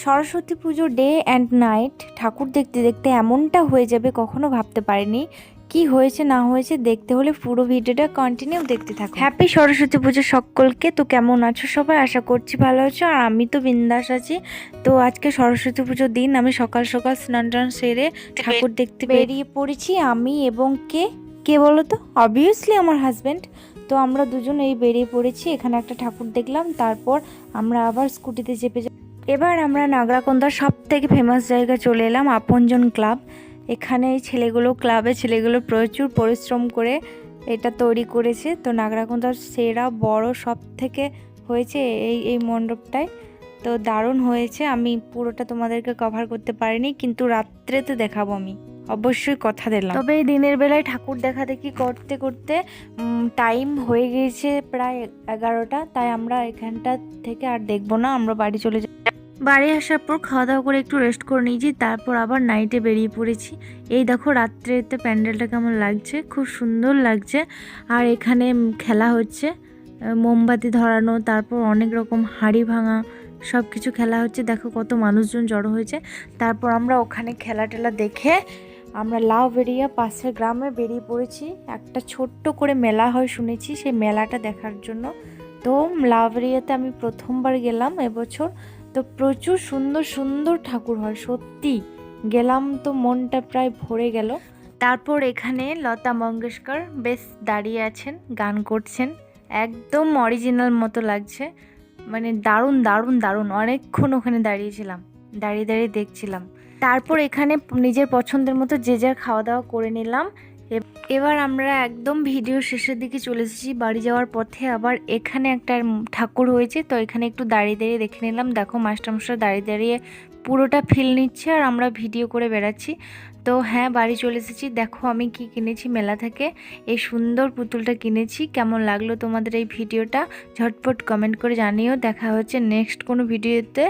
Saraswati Puja day and night ঠাকুর দেখতে দেখতে এমনটা হয়ে যাবে কখনো ভাবতে পারিনি। কি হয়েছে না হয়েছে দেখতে হলে পুরো ভিডিওটা কন্টিনিউ দেখতে থাকো। হ্যাপি সরস্বতী পুজো সকলকে। তো কেমন আছো সবাই? আশা করছি ভালো আছো, আর আমি তো বিন্দাস আছি। তো আজকে সরস্বতী পুজোর দিন আমি সকাল সকাল স্নান টান সেরে ঠাকুর দেখতে বেরিয়ে পড়েছি। আমি এবং কে কে বলো তো? অবভিয়াসলি আমার হাজব্যান্ড। তো আমরা দুজন এই বেরিয়ে পড়েছি, এখানে একটা ঠাকুর দেখলাম, তারপর আমরা আবার স্কুটিতে চেপে এবার আমরা নাগরাকন্দার সব থেকে ফেমাস জায়গা চলে এলাম, আপনজন ক্লাব। এখানে এই ক্লাবে ছেলেগুলো প্রচুর পরিশ্রম করে এটা তৈরি করেছে। তো নাগরাকন্দার সেরা বড় সব থেকে হয়েছে এই এই মণ্ডপটায়। তো দারুণ হয়েছে। আমি পুরোটা তোমাদেরকে কভার করতে পারিনি, কিন্তু রাত্রেতে দেখাবো আমি, অবশ্যই কথা দিলাম। তবে এই দিনের বেলায় ঠাকুর দেখা দেখি করতে করতে টাইম হয়ে গিয়েছে প্রায় 11টা। তাই আমরা এখানটা থেকে আর দেখবো না, আমরা বাড়ি চলে যাব। বাড়ি আসার পর খাওয়া দাওয়া করে একটু রেস্ট করে নিয়েছি, তারপর আবার নাইটে বেরিয়ে পড়েছি। এই দেখো রাত্রেতে প্যান্ডেলটা কেমন লাগছে, খুব সুন্দর লাগছে। আর এখানে খেলা হচ্ছে, মোমবাতি ধরানো, তারপর অনেক রকম হাঁড়ি ভাঙা সব কিছু খেলা হচ্ছে। দেখো কত মানুষজন জড়ো হয়েছে। তারপর আমরা ওখানে খেলা টেলা দেখে আমরা লাউবেরিয়া পাশের গ্রামে বেরিয়ে পড়েছি। একটা ছোট্ট করে মেলা হয় শুনেছি, সেই মেলাটা দেখার জন্য। তো লাউবেরিয়াতে আমি প্রথমবার গেলাম এবছর। তো প্রচুর সুন্দর সুন্দর ঠাকুর হয়, সত্যি গেলাম তো মনটা প্রায় ভরে গেল। তারপর এখানে লতা মঙ্গেশকর বেশ দাঁড়িয়ে আছেন, গান করছেন, একদম অরিজিনাল মতো লাগছে। মানে দারুণ দারুণ দারুণ। অনেকক্ষণ ওখানে দাঁড়িয়েছিলাম, দাঁড়িয়ে দাঁড়িয়ে দেখছিলাম। তারপর এখানে নিজের পছন্দের মতো যে যার খাওয়া দাওয়া করে নিলাম। এবার আমরা একদম ভিডিও শেষের দিকে চলে এসেছি। বাড়ি যাওয়ার পথে আবার এখানে একটা ঠাকুর হয়েছে, তো এখানে একটু দাঁড়িয়ে দাঁড়িয়ে দেখে নিলাম। দেখো মাস্টারমশাই দাঁড়িয়ে দাঁড়িয়ে পুরোটা ফিল নিচ্ছে, আর আমরা ভিডিও করে বেড়াচ্ছি। তো হ্যাঁ, বাড়ি চলে এসেছি। দেখো আমি কি কিনেছি মেলা থেকে, এই সুন্দর পুতুলটা কিনেছি। কেমন লাগলো তোমাদের এই ভিডিওটা ঝটপট কমেন্ট করে জানিও। দেখা হচ্ছে নেক্সট কোনো ভিডিওতে।